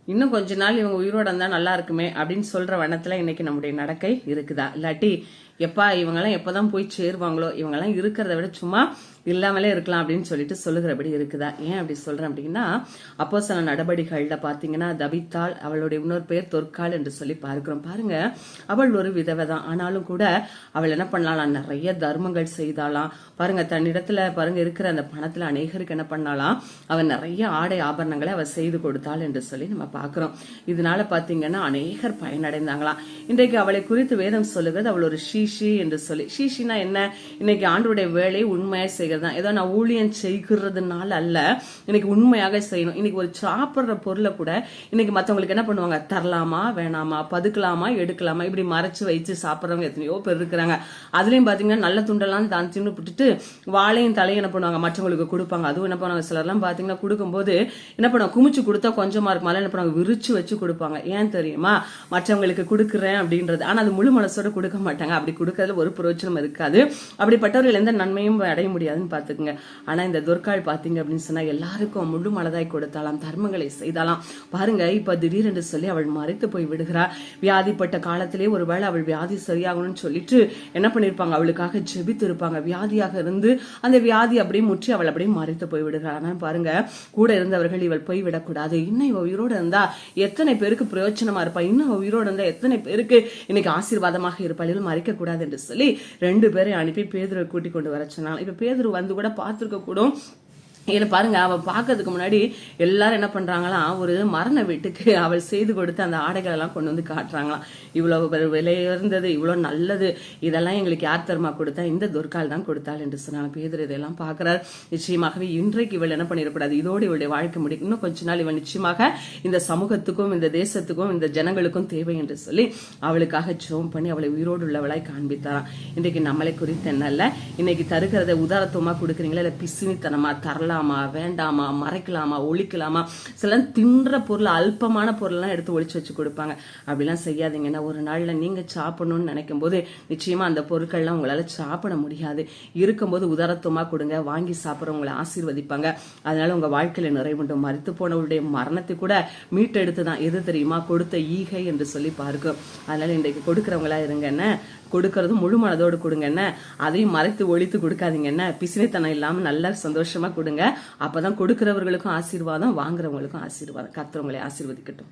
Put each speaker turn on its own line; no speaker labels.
இன்னும் கொஞ்ச நாள் இவங்க உயிரோட இருந்தா நல்லா இருக்குமே அப்படின்னு சொல்ற வண்ணத்துல இன்னைக்கு நம்முடைய நடக்கை இருக்குதா? இல்லாட்டி எப்பா இவங்கெல்லாம் எப்பதான் போய் சேருவாங்களோ, இவங்கெல்லாம் இருக்கிறத விட சும்மா இல்லாமலே இருக்கலாம் அப்படின்னு சொல்லிட்டு சொல்லுகிறபடி இருக்குதா? ஏன் அப்படி சொல்றேன் அப்படின்னா, அப்போ சில நடவடிக்கைகள்ல பாத்தீங்கன்னா தபித்தாள், அவளுடைய இன்னொரு பேர் தொற்காள் என்று சொல்லி பார்க்கிறோம். பாருங்க, அவள் ஒரு விதவை தான். ஆனாலும் கூட அவள் என்ன பண்ணலாம், நிறைய தர்மங்கள் செய்தாலாம். பாருங்க, தன்னிடத்துல பாருங்க இருக்கிற அந்த பணத்துல அநேகருக்கு என்ன பண்ணாலாம், அவன் நிறைய ஆடை ஆபரணங்களை அவள் செய்து கொடுத்தாள் என்று சொல்லி நம்ம பாக்குறோம். இதனால பாத்தீங்கன்னா அநேகர் பயனடைந்தாங்களாம். இன்றைக்கு அவளை குறித்து வேதம் சொல்லுகிறது அவள் ஒரு ஷீஷி என்று சொல்லி. ஷீஷினா என்ன? இன்னைக்கு ஆண்டவருடைய வேலை உண்மையா செய்கிறதா? ஏதோ நான் ஊழியம் செய்கிறதுனால அல்ல, இன்னைக்கு உண்மையாக செய்யணும். இன்னைக்கு ஒரு சாப்பிடுற பொருளை கூட இன்னைக்கு மத்தவங்களுக்கு என்ன பண்ணுவாங்க, தரலாமா வேணாமா, பதுக்கலாமா எடுக்கலாமா, இப்படி மறைச்சு வச்சு சாப்பிட்றவங்க எத்தனையோ பேர் இருக்கிறாங்க. அதுலயும் பாத்தீங்கன்னா நல்ல துண்டெல்லாம் தான் தின்னு விட்டுட்டு வாழையும் தலையும் என்ன பண்ணுவாங்க, மற்றவங்களுக்கு கொடுப்பாங்க. அதுவும் என்ன பண்ணுவாங்க, சிலர்லாம் பாத்தீங்கன்னா கொடுக்கும்போது என்ன பண்ணுவாங்க, குமிச்சு கொடுத்தா கொஞ்சமா இருக்குமா, என்ன பண்ணுவாங்க, விரிச்சு வச்சு கொடுப்பாங்க. ஏன் தெரியுமா? மற்றவங்களுக்கு கொடுக்குறேன் அப்படின்றது. ஆனா அது முழு மனசோட கொடுக்க மாட்டாங்க. அப்படி கொடுக்கறதுல ஒரு பிரயோஜனம் இருக்காது. அப்படிப்பட்டவர்கள் எந்த நன்மையும் அடைய முடியாதுன்னு பாத்துக்குங்க. ஆனா இந்த துர்காள் பாத்தீங்க அப்படின்னு சொன்னா எல்லாருக்கும் முழு மனதாய் கொடுத்தாலாம், தர்மங்களை செய்தாலாம். பாருங்க, இப்ப திடீரென்று சொல்லி அவள் மறைத்து போய் விடுகிறா. வியாதிப்பட்ட காலத்திலே ஒருவேளை அவள் வியாதி சரியாகணும்னு சொல்லிட்டு என்ன பண்ணிருப்பாங்க, அவளுக்காக ஜெபித்து இருப்பாங்க. வியாதியாக இருந்து அந்த வியாதி அப்படியே முற்றி அவள் அப்படியே மறைத்து போய் விடுகிறாள். ஆனா பாருங்க, கூட இருந்தவர்கள் இவள் போய் விடக்கூடாது, இன்னும் இவ உயிரோடு இருந்தா எத்தனை பேருக்கு பிரயோஜனமா இருப்பா, இன்னும் உயிரோடு இருந்தா எத்தனை பேருக்கு இன்னைக்கு ஆசீர்வாதமாக இருப்பாள், இவள் மறைக்க கூடாது என்று சொல்லி 2 பேரை அனுப்பி பேதுருவை கூட்டிக் கொண்டு வர சொன்னாங்க. இப்ப பேதுரு வந்து கூட பார்த்திருக்க கூடும். ஏன்னா பாருங்க, அவள் பார்க்கறதுக்கு முன்னாடி எல்லாரும் என்ன பண்றாங்களாம், ஒரு மரண வீட்டுக்கு அவள் செய்து கொடுத்து அந்த ஆடைகள் எல்லாம் கொண்டு வந்து காட்டுறாங்களாம். இவ்வளவு விலையுயர்ந்தது, இவ்வளவு நல்லது, இதெல்லாம் எங்களுக்கு யார் தருமா கொடுத்தா, இந்த துர்காள் தான் கொடுத்தாள் என்று சொன்னாங்க. பேதர் இதெல்லாம் பார்க்கிறார். நிச்சயமாகவே இன்றைக்கு இவள் என்ன பண்ணிடக்கூடாது, இதோடு இவளுடைய வாழ்க்கை முடியும். இன்னும் கொஞ்ச நாள் இவள் நிச்சயமாக இந்த சமூகத்துக்கும் இந்த தேசத்துக்கும் இந்த ஜனங்களுக்கும் தேவை என்று சொல்லி அவளுக்காக ஜெபம் பண்ணி அவளை உயிரோடு உள்ளவளாய் காண்பித்தாராம். இன்றைக்கு நம்மளை குறித்து என்னல்ல, இன்னைக்கு தருகிறத உதாரத்துவமா கொடுக்குறீங்களா, இல்ல பிசினித்தனமா தரலாம், வேண்டாமா, மறைக்கலாமா, ஒழிக்கலாமா? சில தின்ற பொருள், அல்பமான பொருள்லாம் எடுத்து ஒழிச்சு வச்சு கொடுப்பாங்க. அப்படிலாம் செய்யாதீங்கன்னா ஒரு நாள்ல நீங்க சாப்பிடணும்னு நினைக்கும் போது நிச்சயமா அந்த பொருட்கள்லாம் உங்களால சாப்பிட முடியாது. இருக்கும்போது உதாரத்துவமா கொடுங்க, வாங்கி சாப்பிட்றவங்களை ஆசீர்வதிப்பாங்க. அதனால உங்க வாழ்க்கையில நிறைவுண்டும். மரித்து போனவருடைய மரணத்தை கூட மீட்டெடுத்துதான் எது தெரியுமா, கொடுத்த ஈகை என்று சொல்லி பார்க்கும். அதனால இன்றைக்கு கொடுக்கறவங்களா இருங்க, என்ன கொடுக்கறது முழு மனதோடு கொடுங்க, என்ன அதையும் மறைத்து ஒழித்து கொடுக்காதீங்க, என்ன பிசினைத்தனம் இல்லாம நல்லா சந்தோஷமா கொடுங்க. அப்பதான் கொடுக்கிறவர்களுக்கும் ஆசீர்வாதம், வாங்குறவங்களுக்கும் ஆசீர்வாதம். கர்த்தர் உங்களை ஆசீர்வதிக்கட்டும்.